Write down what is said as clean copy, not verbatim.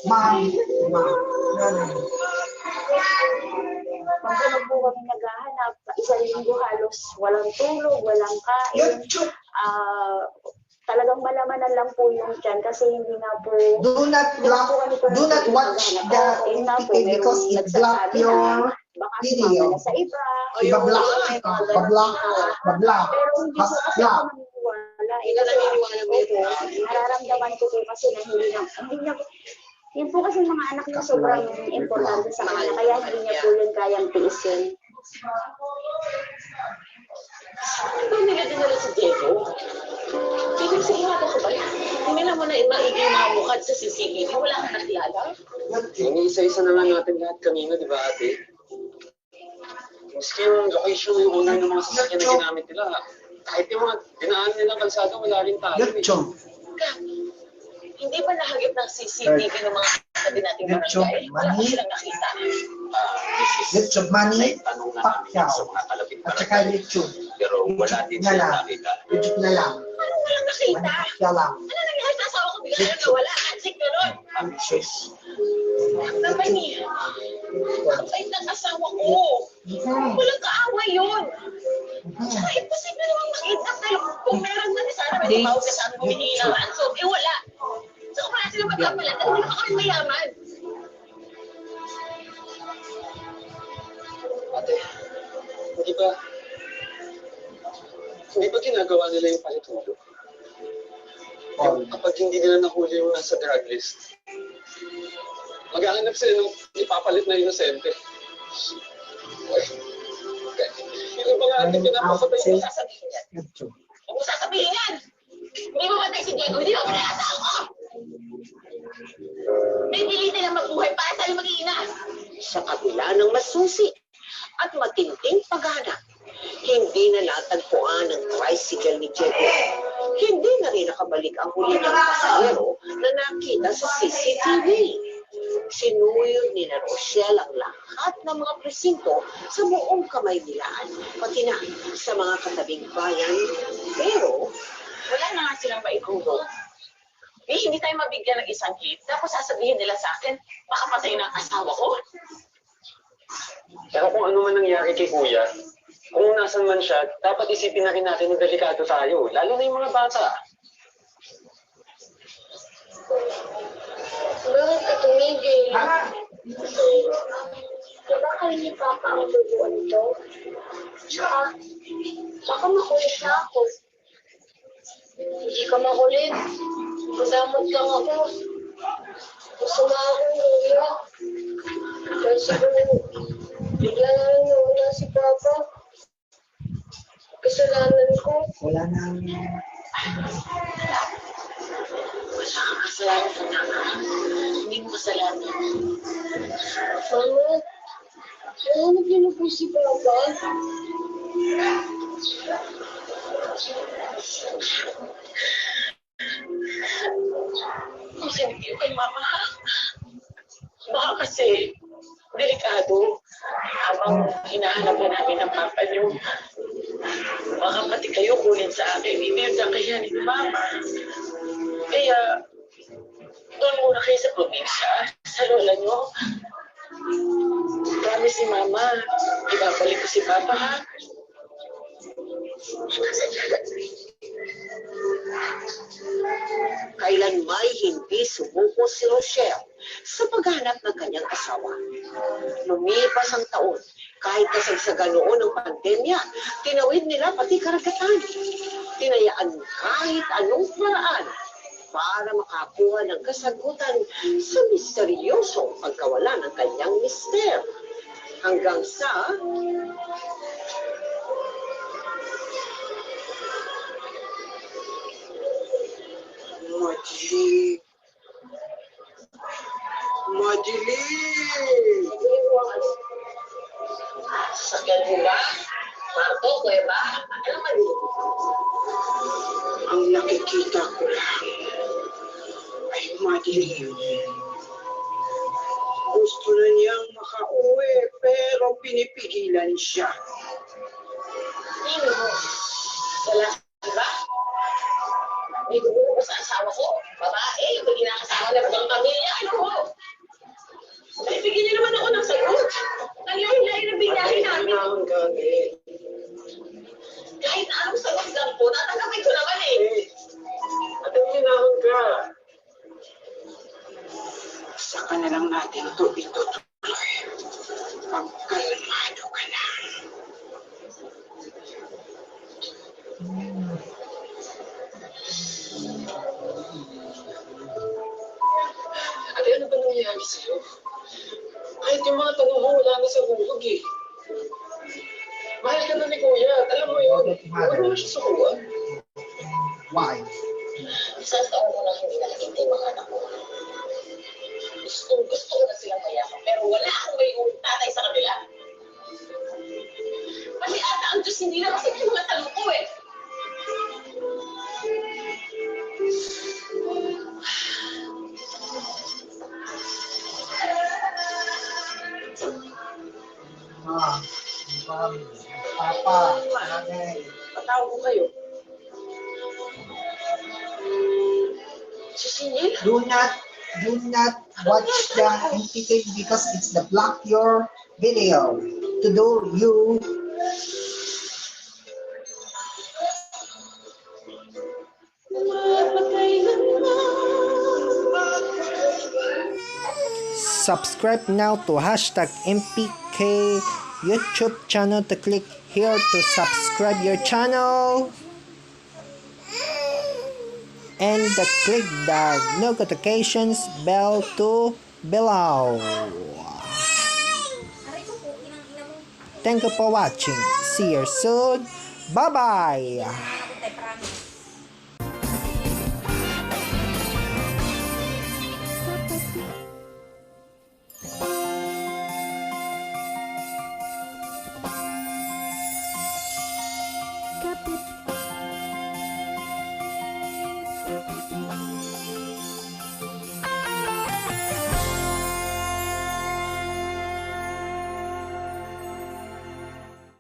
Ma'am, nanay. Pagkulog po kami naghahanap, isang linggo halos walang tulog, walang kain. Talagang malamanan lang po yung tiyan kasi hindi nga po... Do not watch the OTT because it block your video. Sa iba. Bablock. Pero hindi po kasi ako naniniwala. Nararamdaman ko po kasi na hindi niya yun po kasi mga anak niya sobrang importante sa kanya, kaya hindi niya po yun kayang tiisin. Hindi nila dinala si Diego. Ibig sigurado ko ba? Tingnan mo na maigi yung mga mukha sa CCTV. Wala kang nakilala? Isa-isa na lang natin lahat kanina, di ba ate? Maski yung location yung una ng mga sasakyan na ginamit nila. Kahit yung mga dinaan nilang kalsada, wala rin tayo. Hindi ba nahagip ng CCTV ng mga sabi nating barangay? Wala ko silang nakita. YouTube money, Pacquiao. At saka YouTube. Pero wala din silang nakita. YouTube na lang. Ano walang nakita? Pacquiao lang. Ano nangyari sa asawa ko? Bigla na nawala. Ansik na nun. Naman niya. Kapait ng asawa ko. Walang kaaway yun. Tsaka imposible namang makita dahil kung meron na sana may tumawag ka sa amin humihingi ng ransom. Eh wala. Saka wala sila magkapalan. At wala kami mayaman. Ate, hindi ba ginagawa nila yung palitulo? Kapag hindi nila nahuli yung nasa drug list, maghahanap sila ng ipapalit na inosente. Sino ba nga ating pinapapatay yung sasabihin yan? Huwag mo sasabihin yan! Hindi mamatay si Diego, hindi mamatay ang asawa ko! May pilitin ang mabuhay para sa'yo mag-iina. Sa kabila ng masusi at matinding paghanap, hindi na natagpuan ang tricycle ni Diego. Hindi na rin nakabalik ang huli ng pasahero na nakita sa CCTV. Sinuyod ni na Rochelle ang lahat ng mga presinto sa buong Kamaynilaan, pati na sa mga katabing bayan. Pero Wala na nga silang maitulog. Hindi tayo mabigyan ng isang hit. Tapos sasabihin nila sa akin, baka patay na ang asawa ko. Pero kung ano man nangyari kay Kuya, kung nasan man siya, dapat isipin na rin natin na delikado tayo, lalo na yung mga bata. Bakit ka tumigil? Diba kayo ni Papa ang tubuan ito? Tsaka, baka makulit na ako. Hindi ka makulit. Madamot lang ako. Gusto na akong luya. Dahil siguro, bigla na lang nawala si Papa. Kasalanan ko. Wala na. Wala kang kasalanan sa tama. Hindi mo kasalanan. Mama, nahanap niyo na po si Papa. Makinig kayo kay Mama, ha? Baka kasi, delikado. Habang hinahanap na namin ang Papa niyo, baka pati kayo kunin sa akin. Hindi yung kakayanin ni Mama. Kaya, doon muna kayo sa probinsya, sa lola niyo. Promise ni Mama, ibabalik ko si Papa, ha? kailanmay hindi sumuko si Rochelle sa paghanap ng kanyang asawa. Lumipas ang taon, kahit kasagsagan noon ng pandemya, tinawid nila pati karagatan. Tinayaan kahit anong paraan para makakuha ng kasagutan sa misteryosong pagkawala ng kanyang mister. Hanggang sa Madilim! Sakyan mo ba? Marto, kuya ba? Alam mo yun? Ang nakikita ko lang ay madilim. Gusto na niyang makauwi pero pinipigilan siya. Sino mo? Wala, diba? May gugulo ko sa asawa ko. Babae, yung may kinakasama na ibang pamilya. Ano mo? lang natin ito itutuloy. Pagkalmado ka lang. Ate, ano ba nangyayari sa'yo? Kahit yung mga tanong mo, wala na sa buhog eh. Mahal ka na ni Kuya, at alam mo yun. Huwag mo siya sukuan. Why? Isang taon ko na hindi nakikita yung mga anak ko. Gusto ko na silang mayaman, pero wala akong may tatay sa kanila. Pati ata ang Diyos hindi na kasi yung mga tanong ko eh. Mami, Papa, Nanay. Patawag ko kayo. Si Sinil? Do not watch the MPK because it's the block your video to do you. Subscribe now to hashtag MPK YouTube channel to click here to subscribe your channel and click the notifications bell to below. Thank you for watching. See you soon. Bye bye. Kapit